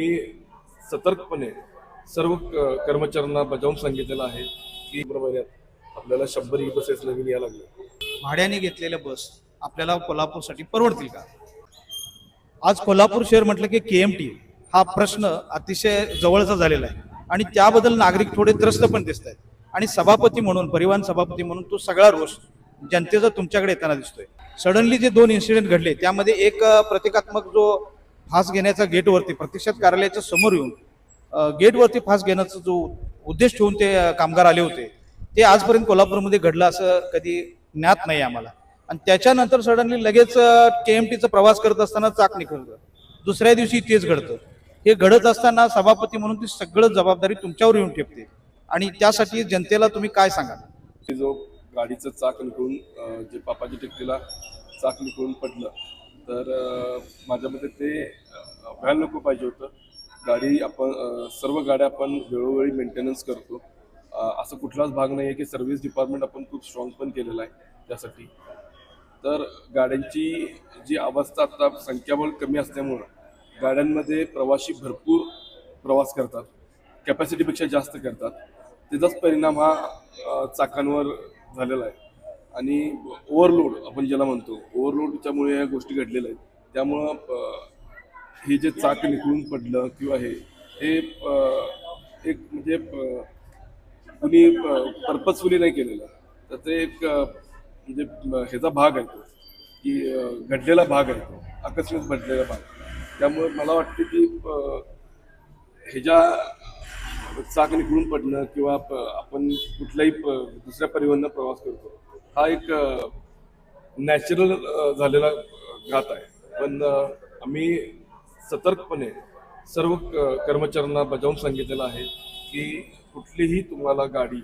आम्ही सतर्कपणे सर्व कर्मचाऱ्यांना बजावून सांगितलेलं आहे की महिन्यात आपल्याला 100 ई बसेस नवीन यायला लागले. भाड्याने घेतलेल्या बस आपल्याला कोल्हापूरसाठी परवडतील का? आज कोल्हापूर शहर म्हटलं की केएमटी हा प्रश्न अतिशय जवळचा झालेला आहे आणि त्याबद्दल नागरिक थोडे त्रस्त पण दिसत आहेत. आणि सभापती म्हणून, परिवहन सभापती म्हणून तो सगळा रोष जनतेचा तुमच्याकडे येताना दिसतोय. सडनली जे 2 इन्सिडेंट घडले त्यामध्ये एक प्रतिकात्मक जो फास घेण्याचा गेटवरती प्रत्यक्षात कार्यालयाच्या समोर येऊन गेटवरती फास घेण्याचा जो उद्देश ठेवून ते कामगार आले होते ते आजपर्यंत कोल्हापूरमध्ये घडलं असं कधी ज्ञात नाही आम्हाला. आणि त्याच्यानंतर सडनली लगेच केएमटीचा प्रवास करत असताना चाक निघतं, दुसऱ्या दिवशी तेच घडतं. हे घडत असताना सभापती म्हणून ती सगळं जबाबदारी तुमच्यावर येऊन ठेपते आणि त्यासाठी जनतेला तुम्ही काय सांगाल? जो गाडीचं चाक निघून जे पापाच्या टेकडीला चाक निघून पडलं तर माझ्या मते ते व्हायला नको पाहिजे होतं. गाडी आपण सर्व गाड्या आपण वेळोवेळी मेंटेनन्स करतो. असं कुठलाच भाग नाही आहे की सर्व्हिस डिपार्टमेंट आपण खूप स्ट्रॉंग पण केलेलं आहे त्यासाठी. तर गाड्यांची जी अवस्था आता संख्याबळ कमी असल्यामुळं गाड्यांमध्ये प्रवासी भरपूर प्रवास करतात, कॅपॅसिटीपेक्षा जास्त करतात. त्याचाच परिणाम हा चाकांवर झालेला आहे. आणि ओव्हरलोड आपण ज्याला म्हणतो, ओव्हरलोडच्यामुळे या गोष्टी घडलेल्या आहेत. त्यामुळं हे जे चाक निघून पडलं किंवा हे एक म्हणजे कुणी पर्पजफुली नाही केलेलं, तर ते एक म्हणजे ह्याचा भाग आहे तो, की घडलेला भाग आहे तो, आकस्मिक घडलेला भाग. त्यामुळे मला वाटतं की ह्याच्या चाक निघून पडणं किंवा आपण कुठल्याही दुसऱ्या परिवहनानं प्रवास करतो हा एक नॅचरल झालेला घात आहे. पण आम्ही सतर्कपणे सर्व कर्मचाऱ्यांना बजावून सांगितलेलं आहे की कुठलीही तुम्हाला गाडी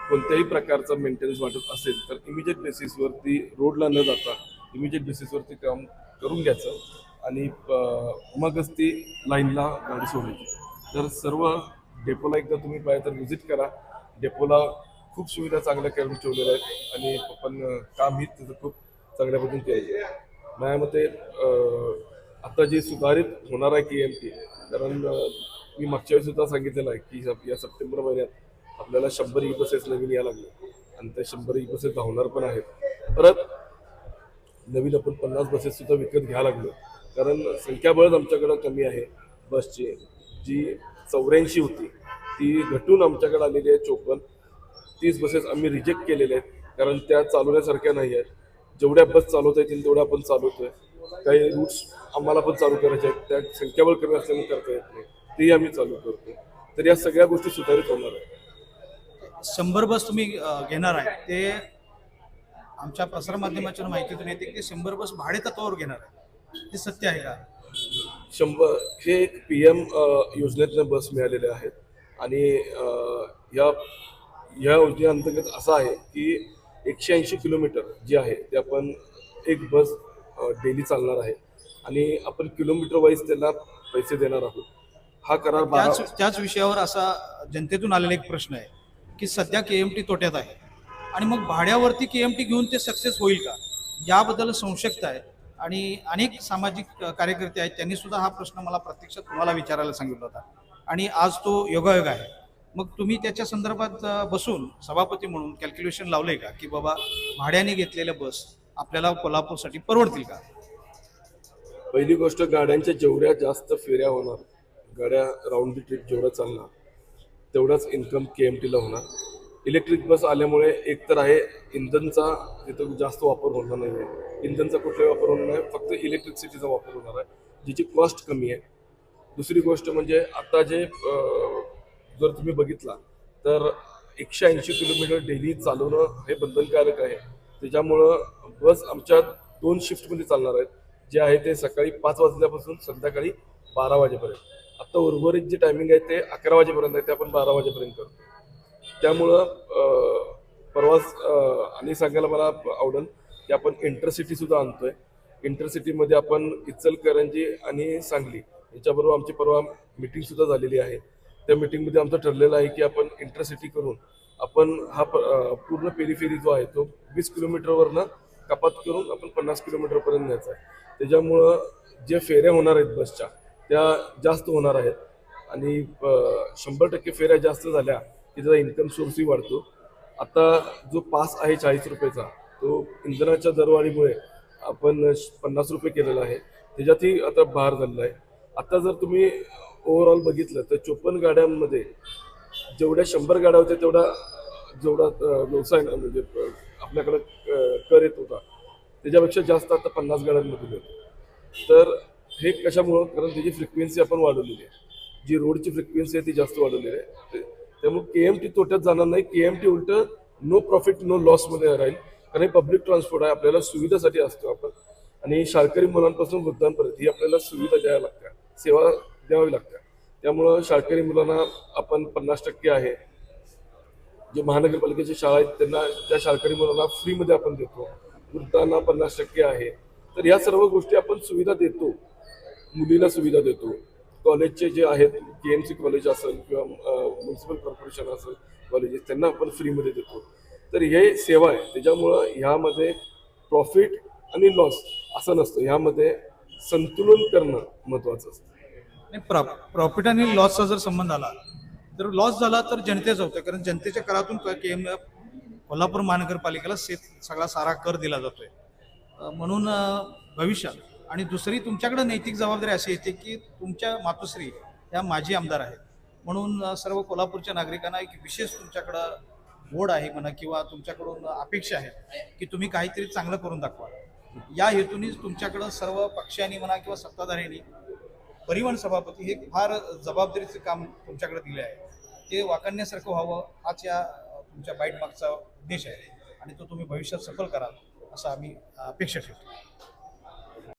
कोणत्याही प्रकारचा मेंटेनन्स वाटत असेल तर इमिजिएट बेसिसवरती रोडला न जाता इमिजिएट बेसिसवरती काम करून घ्यायचं आणि मगच ती लाईनला गाडी सोडायची. तर सर्व डेपोला एकदा तुम्ही पाहिजे तर व्हिजिट करा. डेपोला खूप सुविधा चांगल्या करून ठेवलेल्या आहेत आणि आपण कामही तिथं खूप चांगल्या पद्धतीने केलं. माझ्या मते आता जे सुधारित होणार आहे केएमटी, कारण मी मागच्या वेळी सुद्धा सांगितलेलं आहे की या सप्टेंबर महिन्यात आपल्याला 100 ई बसेस नवीन यायला लागले आणि त्या 100 ई बसेस धावणार पण आहेत. परत नवीन आपण 50 बसेस सुद्धा विकत घ्यायला लागलो, कारण संख्याबळच आमच्याकडं कमी आहे. बसची जी 84 होती ती घटून आमच्याकडे आलेली आहे 54. 30 बसेस आम्ही रिजेक्ट केलेल्या आहेत कारण त्या चालवण्यासारख्या नाही आहेत. जेवढ्या बस चालवता येतील तेवढ्या आपण चालवतोय. काही रूट्स आम्हाला पण चालू करायचे आहेत, त्या संख्याबळ कमी असल्यामुळे करता येत नाही, तेही आम्ही चालू करतो. तर या सगळ्या गोष्टी सुधारित होणार आहेत. 100 बस तुम्ही घेणार आहे ते आमच्या प्रसारमाध्यमाच्या माहितीतून येते की 100 बस भाडे तत्वावर घेणार आहे, ते सत्य आहे का? 100 हे एक PM योजनेतनं बस मिळालेल्या आहेत आणि या योजनेअंतर्गत असं आहे की 180 किलोमीटर जे आहे ते आपण एक बस डेली चालणार आहे आणि आपण किलोमीटर वाईज त्यांना पैसे देणार आहोत. हा करार त्याच विषयावर असा जनतेतून आलेला एक प्रश्न आहे की सध्या केएमटी तोट्यात आहे आणि मग भाड्यावरती केएमटी घेऊन ते सक्सेस होईल का, याबद्दल संशयता आहे. आणि अनेक सामाजिक कार्यकर्ते आहेत त्यांनी सुद्धा हा प्रश्न मला प्रत्यक्षात तुम्हाला विचारायला सांगितला होता आणि आज तो योगायोग आहे. मग तुम्ही त्याच्या संदर्भात बसून सभापती म्हणून कॅल्क्युलेशन लावलंय का की बाबा भाड्याने घेतलेल्या बस आपल्याला कोल्हापूरसाठी परवडतील का? पहिली गोष्ट, गाड्यांच्या जेवढ्या जास्त फेऱ्या होणार, गाड्या राऊंड दी ट्रिप जेवढं चालणार तेवढाच इन्कम केएमटीला होणार. इलेक्ट्रिक बस आल्यामुळे एकतर आहे इंधनचा तिथं जास्त वापर होणार नाही आहे, इंधनचा कुठलाही वापर होणार नाही, फक्त इलेक्ट्रिसिटीचा वापर होणार आहे जिची कॉस्ट कमी आहे. दुसरी गोष्ट म्हणजे आता जे जर तुम्ही बघितला तर 180 किलोमीटर डेली चालवणं हे बंधनकारक आहे. त्याच्यामुळं बस आमच्या 2 शिफ्टमध्ये चालणार आहेत, जे आहे ते सकाळी 5 वाजल्यापासून संध्याकाळी 12 वाजेपर्यंत. आता उर्वरित जे टायमिंग आहे ते 11 वाजेपर्यंत आहे, ते आपण 12 वाजेपर्यंत करतो. त्यामुळं प्रवास आणि सांगायला मला आवडेल की आपण इंटरसिटीसुद्धा आणतोय. इंटरसिटीमध्ये आपण इचलकरंजी आणि सांगली याच्याबरोबर आमची परवा मिटिंगसुद्धा झालेली आहे. त्या मिटिंगमध्ये आमचं ठरलेलं आहे की आपण इंटरसिटी करून आपण हा पूर्ण पेरीफेरी जो आहे तो 20 किलोमीटरवरनं कपात करून आपण 50 किलोमीटरपर्यंत न्यायचा आहे. त्याच्यामुळं जे फेऱ्या होणार आहेत बसच्या त्या जास्त होणार आहेत आणि 100% फेऱ्या जास्त झाल्या की त्याचा इन्कम सोर्सही वाढतो. आता जो पास आहे 40 रुपयेचा तो इंधनाच्या दरवाढीमुळे आपण 50 रुपये केलेला आहे. त्याच्यातही आता भार झालेला आहे. आता जर तुम्ही ओव्हरऑल बघितलं तर 54 गाड्यांमध्ये जेवढ्या 100 गाड्या होत्या जेवढा व्यवसाय म्हणजे आपल्याकडं कर येत होता त्याच्यापेक्षा जास्त आता 50 गाड्यांमधून येतो. तर हे कशामुळं? कारण त्याची फ्रिक्वेन्सी आपण वाढवलेली आहे. जी रोडची फ्रिक्वेन्सी आहे ती जास्त वाढवलेली आहे. त्यामुळे KMT तोट्यात जाणार नाही. KMT उलट नो प्रॉफिट नो लॉसमध्ये राहील. कारण हे पब्लिक ट्रान्सपोर्ट आहे, आपल्याला सुविधेसाठी असतो आपण. आणि शाळकरी मुलांपासून वृद्धांपर्यंत ही आपल्याला सुविधा द्याव्या लागतात, सेवा द्यावी लागतात. त्यामुळं शाळकरी मुलांना आपण 50% आहे. जे महानगरपालिकेच्या शाळा आहेत त्यांना त्या शाळकरी मुलांना फ्रीमध्ये आपण देतो. वृद्धांना 50% आहे. तर या सर्व गोष्टी आपण सुविधा देतो, मुलीला सुविधा देतो. कॉलेजचे जे आहेत KMC कॉलेज असेल किंवा म्युन्सिपल कॉर्पोरेशन असेल कॉलेजेस त्यांना आपण फ्रीमध्ये देतो. तर हे सेवा आहे. त्याच्यामुळं ह्यामध्ये प्रॉफिट आणि लॉस असं नसतं, ह्यामध्ये संतुलन करणं महत्त्वाचं असतं. प्रॉफिट आणि लॉसचा जर संबंध आला तर लॉस झाला तर जनतेचा होतं, कारण जनतेच्या करातून कोल्हापूर महानगरपालिकेला सगळा सारा कर दिला जातोय. म्हणून भविष्यात आणि दुसरी तुमच्याकडे नैतिक जबाबदारी अशी येते की तुमच्या मातोश्री या माजी आमदार आहेत, म्हणून सर्व कोल्हापूरच्या नागरिकांना एक विशेष तुमच्याकडं ओढ आहे म्हणा किंवा तुमच्याकडून अपेक्षा आहे की तुम्ही काहीतरी चांगलं करून दाखवा. या हेतूनेच तुमच्याकडं सर्व पक्षांनी म्हणा किंवा सत्ताधाऱ्यांनी परिवहन सभापती हे फार जबाबदारीचं काम तुमच्याकडे दिले आहे. ते वाखाणण्यासारखं व्हावं हाच या तुमच्या बाईट मागचा उद्देश आहे आणि तो तुम्ही भविष्यात सफल कराल असं आम्ही अपेक्षा ठेवतो.